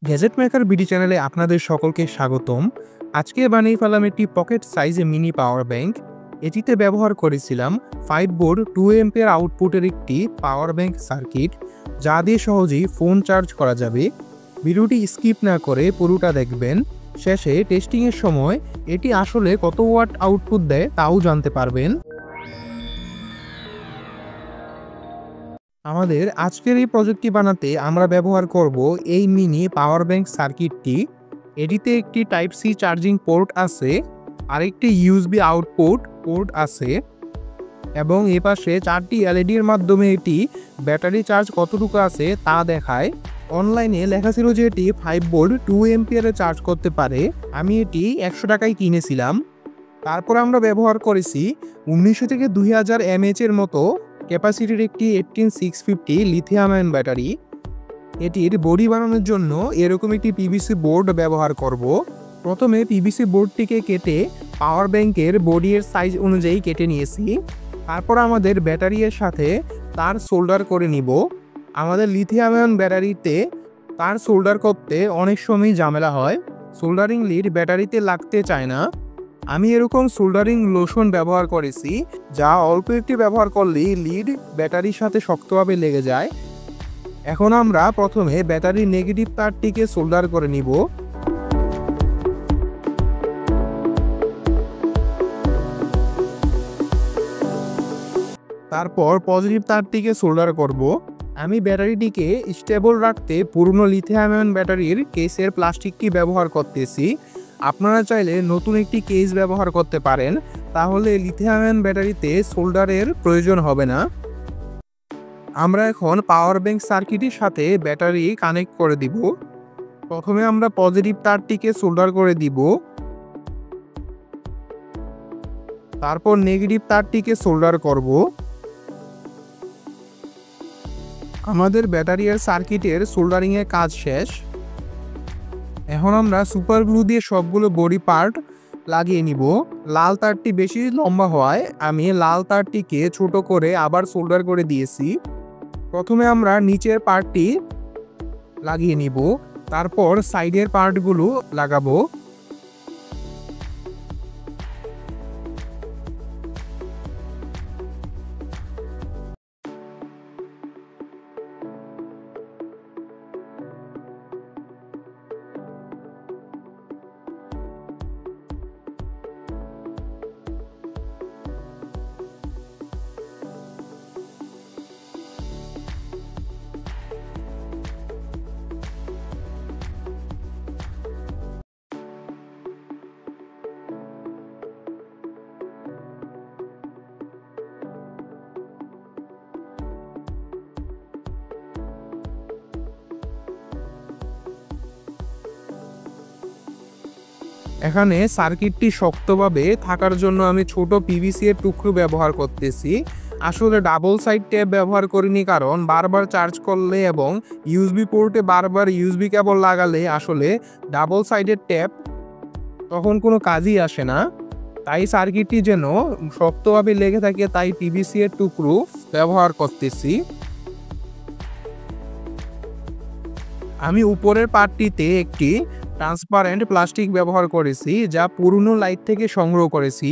Gadget maker BD চ্যানেলে আপনাদের সকলকে স্বাগতম। আজকে বানিয়ে ফেলাম একটি পকেট সাইজে মিনি পাওয়ার ব্যাংক। এটিতে ব্যবহার করেছিলাম 5 বোর্ড 2 এম্পিয়ার আউটপুটের একটি পাওয়ার ব্যাংক সার্কিট, যা দিয়ে সহজেই ফোন চার্জ করা যাবে। ভিডিওটি স্কিপ না করে পুরোটা দেখবেন। শেষে টেস্টিংয়ের সময় এটি আসলে কত ওয়াট আউটপুট দেয় তাও জানতে পারবেন। আমাদের আজকের এই প্রজেক্টটি বানাতে আমরা ব্যবহার করব এই মিনি পাওয়ার ব্যাংক সার্কিটটি। এটিতে একটি টাইপ সি চার্জিং পোর্ট আছে, আরেকটি ইউএসবি আউটপুট পোর্ট আছে এবং এপাশে 4টি এলইডির মাধ্যমে এটি ব্যাটারি চার্জ কতটুকু আছে তা দেখায়। অনলাইনে লেখা ছিল যে এটি 5 ভোল্ট 2 এম্পিয়ারে চার্জ করতে পারে। আমি এটি 100 টাকায় কিনেছিলাম। তারপর আমরা ব্যবহার করেছি 1900 থেকে 2000 এমএএচ এর মতো ক্যাপাসিটির একটি 18650 লিথিয়াম আয়ন ব্যাটারি। এটির বডি বানানোর জন্য এরকম একটি পিভিসি বোর্ড ব্যবহার করব। প্রথমে পিভিসি বোর্ডটিকে কেটে পাওয়ার ব্যাংকের বডির সাইজ অনুযায়ী কেটে নিয়েছি। তারপর আমাদের ব্যাটারির সাথে তার সোল্ডার করে নিব। আমাদের লিথিয়াম আয়ন ব্যাটারিতে তার সোল্ডার করতে অনেক সময় ঝামেলা হয়, সোল্ডারিং লিড ব্যাটারিতে লাগতে চায় না। আমি এরকম সোল্ডারিং লোশন ব্যবহার করেছি, যা অল্প একটি ব্যবহার করলেই লিড ব্যাটারির সাথে শক্তভাবে লেগে যায়। এখন আমরা প্রথমে ব্যাটারির নেগেটিভ তারটিকে সোল্ডার করে নিব। তারপর পজিটিভ তারটিকে সোল্ডার করব। আমি ব্যাটারিটিকে স্টেবল রাখতে পুরনো লিথিয়াম আয়ন ব্যাটারির কেসের প্লাস্টিকটি ব্যবহার করতেছি। আপনারা চাইলে নতুন একটি কেস ব্যবহার করতে পারেন, তাহলে লিথিয়াম আয়ন ব্যাটারিতে সোল্ডারের প্রয়োজন হবে না। আমরা এখন পাওয়ার ব্যাংক সার্কিটের সাথে ব্যাটারি কানেক্ট করে দিব। প্রথমে আমরা পজিটিভ তারটিকে সোল্ডার করে দিব, তারপর নেগেটিভ তারটিকে সোল্ডার করব। আমাদের ব্যাটারি আর সার্কিটের সোল্ডারিংয়ের কাজ শেষ। এখন আমরা সুপার গ্লু দিয়ে সবগুলো বডি পার্ট লাগিয়ে নিব। লাল তারটি বেশি লম্বা হওয়ায় আমি লাল তারটিকে ছোট করে আবার সোল্ডার করে দিয়েছি। প্রথমে আমরা নিচের পার্টটি লাগিয়ে নিব, তারপর সাইডের পার্টগুলো লাগাবো। এখানে সার্কিটটি শক্তভাবে থাকার জন্য আমি ছোট পিভিসি এর টুকরো ব্যবহার করতেছি। আসলে ডাবল সাইড টেপ ব্যবহার করিনি, কারণ বারবার চার্জ করলে এবং ইউএসবি পোর্টে বারবার ইউএসবি কেবল লাগালে আসলে ডাবল সাইডের টেপ তখন কোনো কাজই আসে না। তাই সার্কিটটি যেন শক্তভাবে লেগে থাকে, তাই পিভিসি এর টুকরো ব্যবহার করতেছি। আমি উপরের পার্টটিতে একটি ট্রান্সপারেন্ট প্লাস্টিক ব্যবহার করেছি, যা পুরনো লাইট থেকে সংগ্রহ করেছি।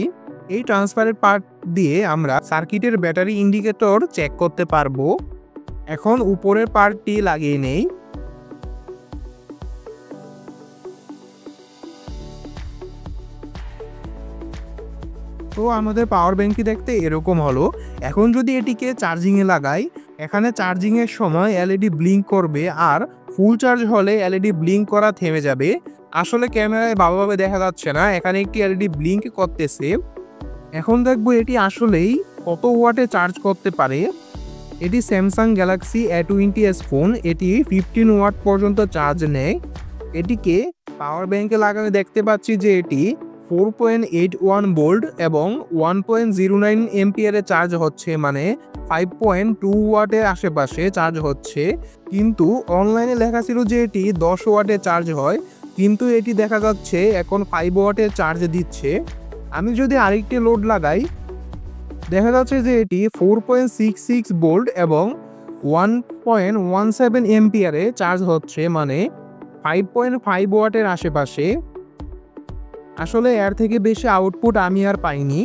এই ট্রান্সপারেন্ট পার্ট দিয়ে আমরা সার্কিটের ব্যাটারি ইন্ডিকেটর চেক করতে পারবো। এখন উপরের পার্টটি লাগিয়ে নেই। তো আমাদের পাওয়ার ব্যাংকটি দেখতে এরকম হলো। এখন যদি এটিকে চার্জিংয়ে লাগাই, এখানে চার্জিংয়ের সময় এলইডি ব্লিঙ্ক করবে, আর ফুল চার্জ হলে এলইডি ব্লিঙ্ক করা থেমে যাবে। আসলে ক্যামেরায় ভালোভাবে দেখা যাচ্ছে না, এখানে একটি এলইডি ব্লিঙ্ক করতেছে। এখন দেখবো এটি আসলেই কত ওয়াটে চার্জ করতে পারে। এটি স্যামসাং গ্যালাক্সি A20s ফোন, এটি 15 ওয়াট পর্যন্ত চার্জ নেয়। এটিকে পাওয়ার ব্যাংকে লাগালে দেখতে পাচ্ছি যে এটি 4.81 ভোল্ট এবং 1.09 এম্পিয়ারে চার্জ হচ্ছে, মানে 5.2 ওয়াটের আশেপাশে চার্জ হচ্ছে। কিন্তু অনলাইনে লেখা ছিল যে এটি 10 ওয়াটে চার্জ হয়, কিন্তু এটি দেখা যাচ্ছে এখন 5 ওয়াটের চার্জ দিচ্ছে। আমি যদি আরেকটি লোড লাগাই, দেখা যাচ্ছে যে এটি 4.66 ভোল্ট এবং 1.17 এম্পিয়ারে চার্জ হচ্ছে, মানে 5.5 ওয়াটের আশেপাশে। আসলে এর থেকে বেশি আউটপুট আমি আর পাইনি।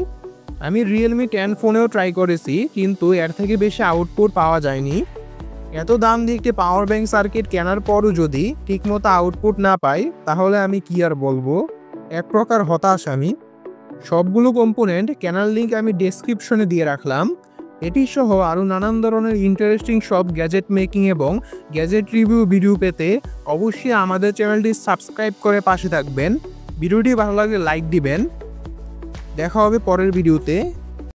আমি রিয়েলমি 10 ফোনেও ট্রাই করেছি, কিন্তু এর থেকে বেশি আউটপুট পাওয়া যায়নি। এত দাম দিয়ে একটি পাওয়ার ব্যাংক সার্কিট কেনার পরও যদি ঠিকমতো আউটপুট না পাই, তাহলে আমি কি আর বলবো, এক প্রকার হতাশ আমি। সবগুলো কম্পোনেন্ট কেনার লিঙ্ক আমি ডেসক্রিপশনে দিয়ে রাখলাম। এটি সহ আরও নানান ধরনের ইন্টারেস্টিং সব গ্যাজেট মেকিং এবং গ্যাজেট রিভিউ ভিডিও পেতে অবশ্যই আমাদের চ্যানেলটি সাবস্ক্রাইব করে পাশে থাকবেন। ভিডিওটি ভালো লাগলে লাইক দিবেন। দেখা হবে পরের ভিডিওতে।